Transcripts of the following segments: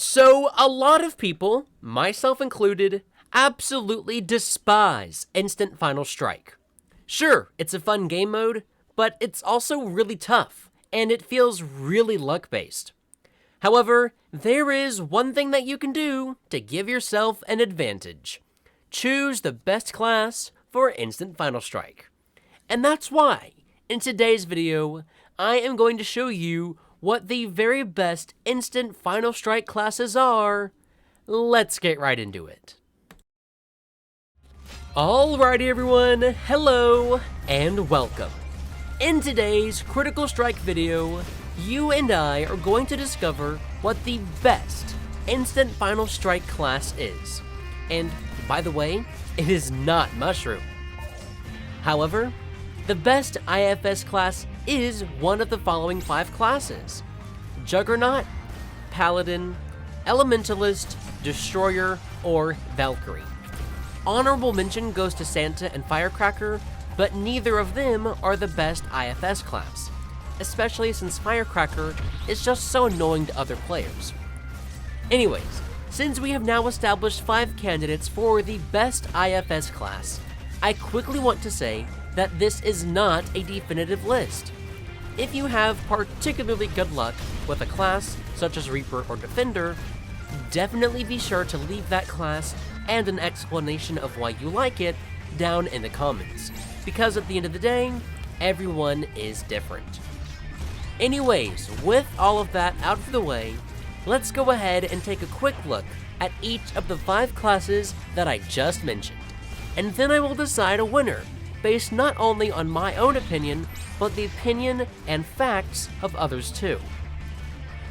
So, a lot of people, myself included, absolutely despise Instant Final Strike. Sure, it's a fun game mode, but it's also really tough, and it feels really luck-based. However, there is one thing that you can do to give yourself an advantage. Choose the best class for Instant Final Strike. And that's why, in today's video, I am going to show you what the very best Instant Final Strike classes are. Let's get right into it. Alrighty everyone, hello and welcome. In today's Critical Strike video, you and I are going to discover what the best Instant Final Strike class is. And by the way, it is not Mushroom. However, the best IFS class is one of the following 5 classes: Juggernaut, Paladin, Elementalist, Destroyer, or Valkyrie. Honorable mention goes to Santa and Firecracker, but neither of them are the best IFS class, especially since Firecracker is just so annoying to other players. Anyways, since we have now established 5 candidates for the best IFS class, I quickly want to say that this is not a definitive list. If you have particularly good luck with a class, such as Reaper or Defender, definitely be sure to leave that class and an explanation of why you like it down in the comments, because at the end of the day, everyone is different. Anyways, with all of that out of the way, let's go ahead and take a quick look at each of the 5 classes that I just mentioned, and then I will decide a winner based not only on my own opinion, but the opinion and facts of others too.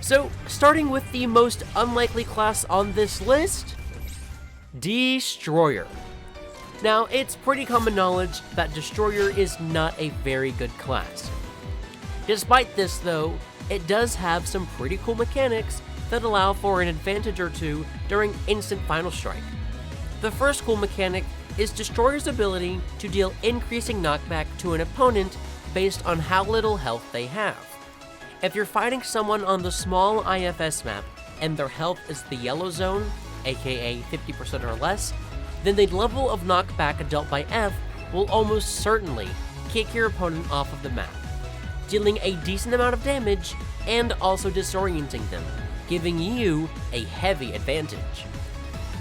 So, starting with the most unlikely class on this list, Destroyer. Now, it's pretty common knowledge that Destroyer is not a very good class. Despite this though, it does have some pretty cool mechanics that allow for an advantage or two during Instant Final Strike. The first cool mechanic is Destroyer's ability to deal increasing knockback to an opponent based on how little health they have. If you're fighting someone on the small IFS map and their health is the yellow zone, aka 50% or less, then the level of knockback dealt by F will almost certainly kick your opponent off of the map, dealing a decent amount of damage and also disorienting them, giving you a heavy advantage.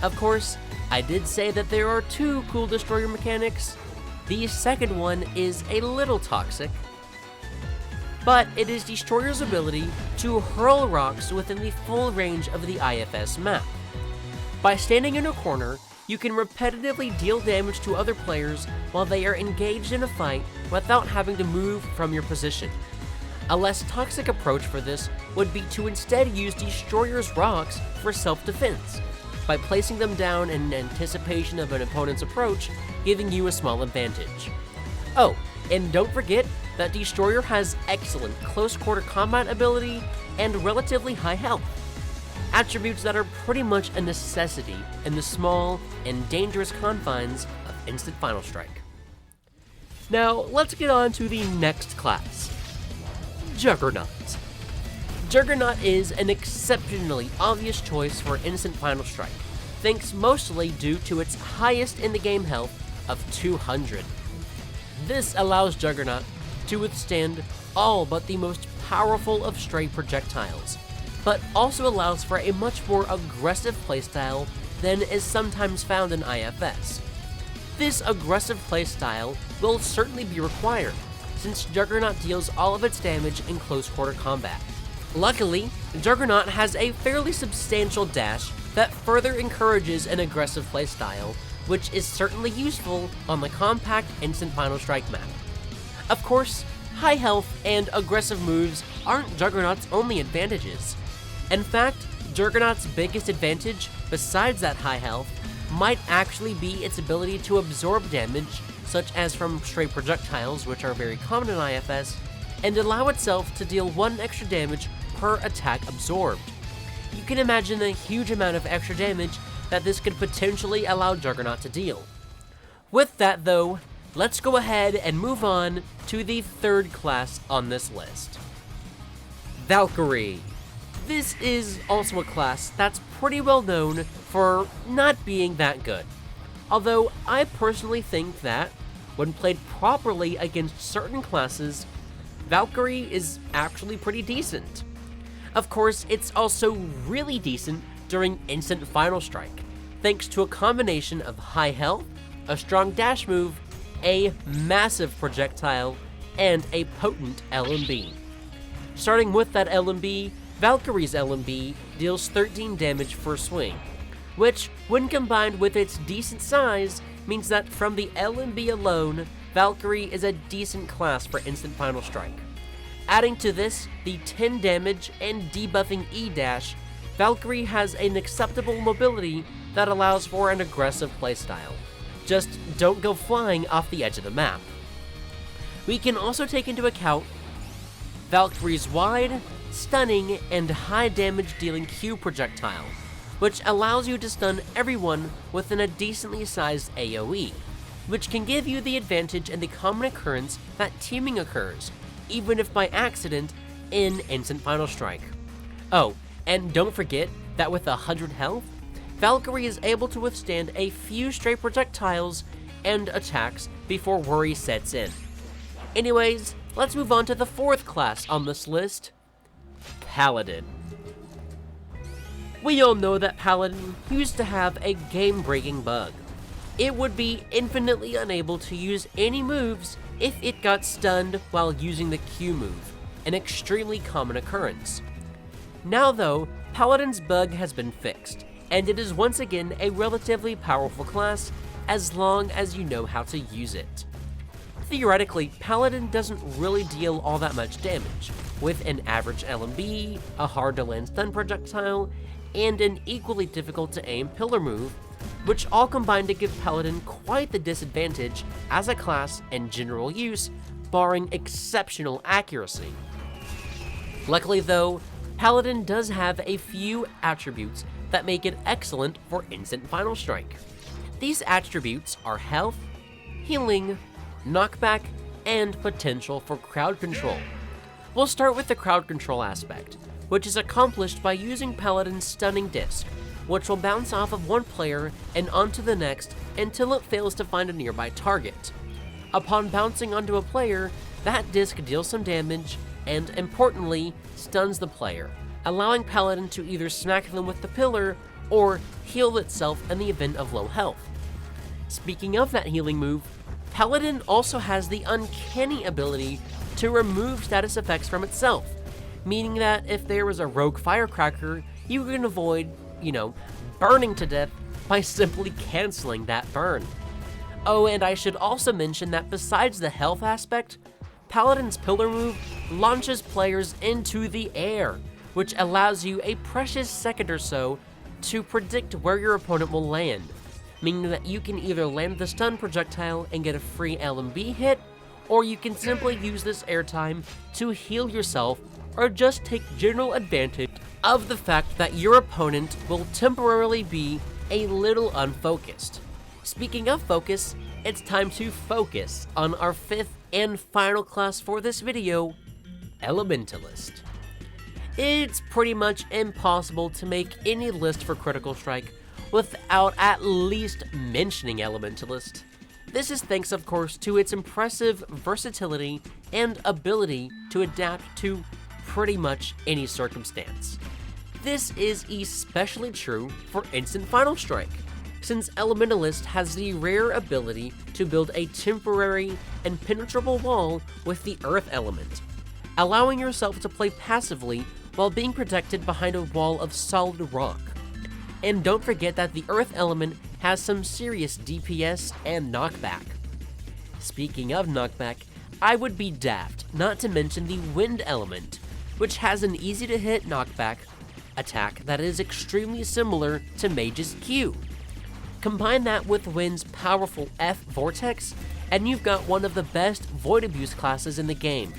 Of course, I did say that there are 2 cool Destroyer mechanics. The second one is a little toxic, but it is Destroyer's ability to hurl rocks within the full range of the IFS map. By standing in a corner, you can repetitively deal damage to other players while they are engaged in a fight without having to move from your position. A less toxic approach for this would be to instead use Destroyer's rocks for self-defense, by placing them down in anticipation of an opponent's approach, giving you a small advantage. Oh, and don't forget that Destroyer has excellent close-quarter combat ability and relatively high health, attributes that are pretty much a necessity in the small and dangerous confines of Instant Final Strike. Now, let's get on to the next class, Juggernaut. Juggernaut is an exceptionally obvious choice for Instant Final Strike, thanks mostly due to its highest in the game health of 200. This allows Juggernaut to withstand all but the most powerful of stray projectiles, but also allows for a much more aggressive playstyle than is sometimes found in IFS. This aggressive playstyle will certainly be required, since Juggernaut deals all of its damage in close quarter combat. Luckily, Juggernaut has a fairly substantial dash that further encourages an aggressive playstyle, which is certainly useful on the compact Instant Final Strike map. Of course, high health and aggressive moves aren't Juggernaut's only advantages. In fact, Juggernaut's biggest advantage, besides that high health, might actually be its ability to absorb damage, such as from stray projectiles, which are very common in IFS, and allow itself to deal 1 extra damage per attack absorbed. You can imagine the huge amount of extra damage that this could potentially allow Juggernaut to deal. With that though, let's go ahead and move on to the 3rd class on this list, Valkyrie. This is also a class that's pretty well known for not being that good. Although I personally think that, when played properly against certain classes, Valkyrie is actually pretty decent. Of course, it's also really decent during instant final strike, thanks to a combination of high health, a strong dash move, a massive projectile, and a potent LMB. Starting with that LMB, Valkyrie's LMB deals 13 damage per swing, which, when combined with its decent size, means that from the LMB alone, Valkyrie is a decent class for instant final strike. Adding to this the 10 damage and debuffing E-dash, Valkyrie has an acceptable mobility that allows for an aggressive playstyle. Just don't go flying off the edge of the map. We can also take into account Valkyrie's wide, stunning, and high damage dealing Q projectile, which allows you to stun everyone within a decently sized AoE, which can give you the advantage in the common occurrence that teaming occurs, even if by accident, in instant final strike. Oh, and don't forget that with 100 health, Valkyrie is able to withstand a few stray projectiles and attacks before worry sets in. Anyways, let's move on to the fourth class on this list, Paladin. We all know that Paladin used to have a game-breaking bug. It would be infinitely unable to use any moves if it got stunned while using the Q move, an extremely common occurrence. Now though, Paladin's bug has been fixed, and it is once again a relatively powerful class as long as you know how to use it. Theoretically, Paladin doesn't really deal all that much damage, with an average LMB, a hard-to-land stun projectile, and an equally difficult-to-aim pillar move, which all combine to give Paladin quite the disadvantage as a class in general use, barring exceptional accuracy. Luckily though, Paladin does have a few attributes that make it excellent for instant final strike. These attributes are health, healing, knockback, and potential for crowd control. We'll start with the crowd control aspect, which is accomplished by using Paladin's stunning disc, which will bounce off of one player and onto the next until it fails to find a nearby target. Upon bouncing onto a player, that disc deals some damage and, importantly, stuns the player, allowing Paladin to either smack them with the pillar or heal itself in the event of low health. Speaking of that healing move, Paladin also has the uncanny ability to remove status effects from itself, meaning that if there was a rogue firecracker, you can avoid, burning to death by simply canceling that burn. Oh, and I should also mention that besides the health aspect, Paladin's pillar move launches players into the air, which allows you a precious second or so to predict where your opponent will land, meaning that you can either land the stun projectile and get a free LMB hit, or you can simply use this airtime to heal yourself or just take general advantage of the fact that your opponent will temporarily be a little unfocused. Speaking of focus, it's time to focus on our fifth and final class for this video, Elementalist. It's pretty much impossible to make any list for Critical Strike without at least mentioning Elementalist. This is thanks, of course, to its impressive versatility and ability to adapt to pretty much any circumstance. This is especially true for instant final strike, since Elementalist has the rare ability to build a temporary impenetrable wall with the earth element, allowing yourself to play passively while being protected behind a wall of solid rock. And don't forget that the earth element has some serious DPS and knockback. Speaking of knockback, I would be daft not to mention the wind element, which has an easy to hit knockback attack that is extremely similar to Mage's Q. Combine that with Wind's powerful F Vortex, and you've got one of the best Void Abuse classes in the game,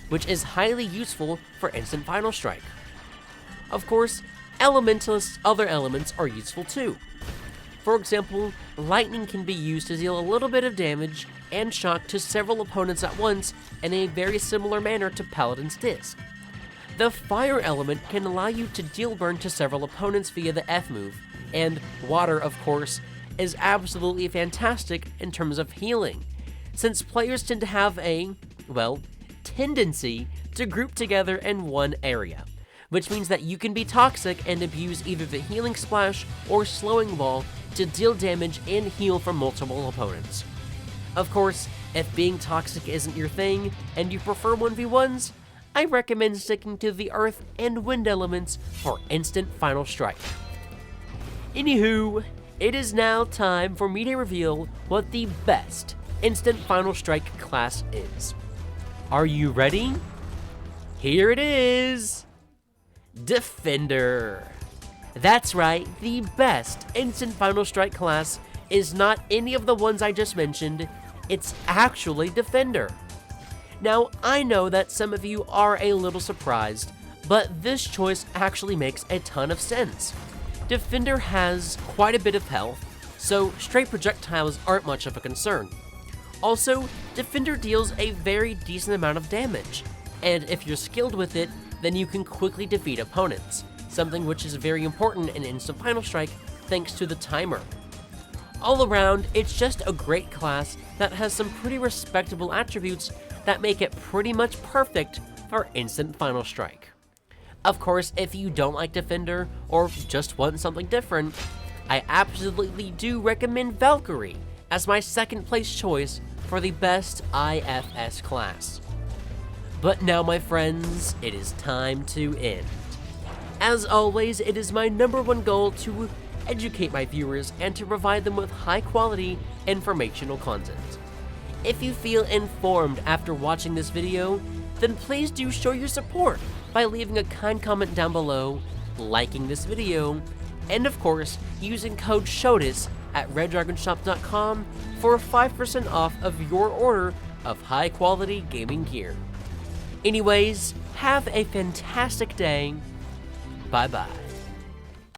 which is highly useful for instant final strike. Of course, Elementalist's other elements are useful too. For example, lightning can be used to deal a little bit of damage and shock to several opponents at once in a very similar manner to Paladin's disc. The fire element can allow you to deal burn to several opponents via the F move, and water, of course, is absolutely fantastic in terms of healing, since players tend to have a, well, tendency to group together in one area, which means that you can be toxic and abuse either the healing splash or slowing ball to deal damage and heal from multiple opponents. Of course, if being toxic isn't your thing and you prefer 1v1s, I recommend sticking to the earth and wind elements for instant final strike. Anywho, it is now time for me to reveal what the best instant final strike class is. Are you ready? Here it is! Defender. That's right, the best instant final strike class is not any of the ones I just mentioned, it's actually Defender. Now, I know that some of you are a little surprised, but this choice actually makes a ton of sense. Defender has quite a bit of health, so straight projectiles aren't much of a concern. Also, Defender deals a very decent amount of damage, and if you're skilled with it, then you can quickly defeat opponents, something which is very important in Instant Final Strike thanks to the timer. All around, it's just a great class that has some pretty respectable attributes that make it pretty much perfect for Instant Final Strike. Of course, if you don't like Defender, or just want something different, I absolutely do recommend Valkyrie as my second place choice for the best IFS class. But now, my friends, it is time to end. As always, it is my #1 goal to educate my viewers and to provide them with high-quality informational content. If you feel informed after watching this video, then please do show your support by leaving a kind comment down below, liking this video, and of course, using code SHOWDIS at reddragonshop.com for 5% off of your order of high-quality gaming gear. Anyways, have a fantastic day. Bye-bye.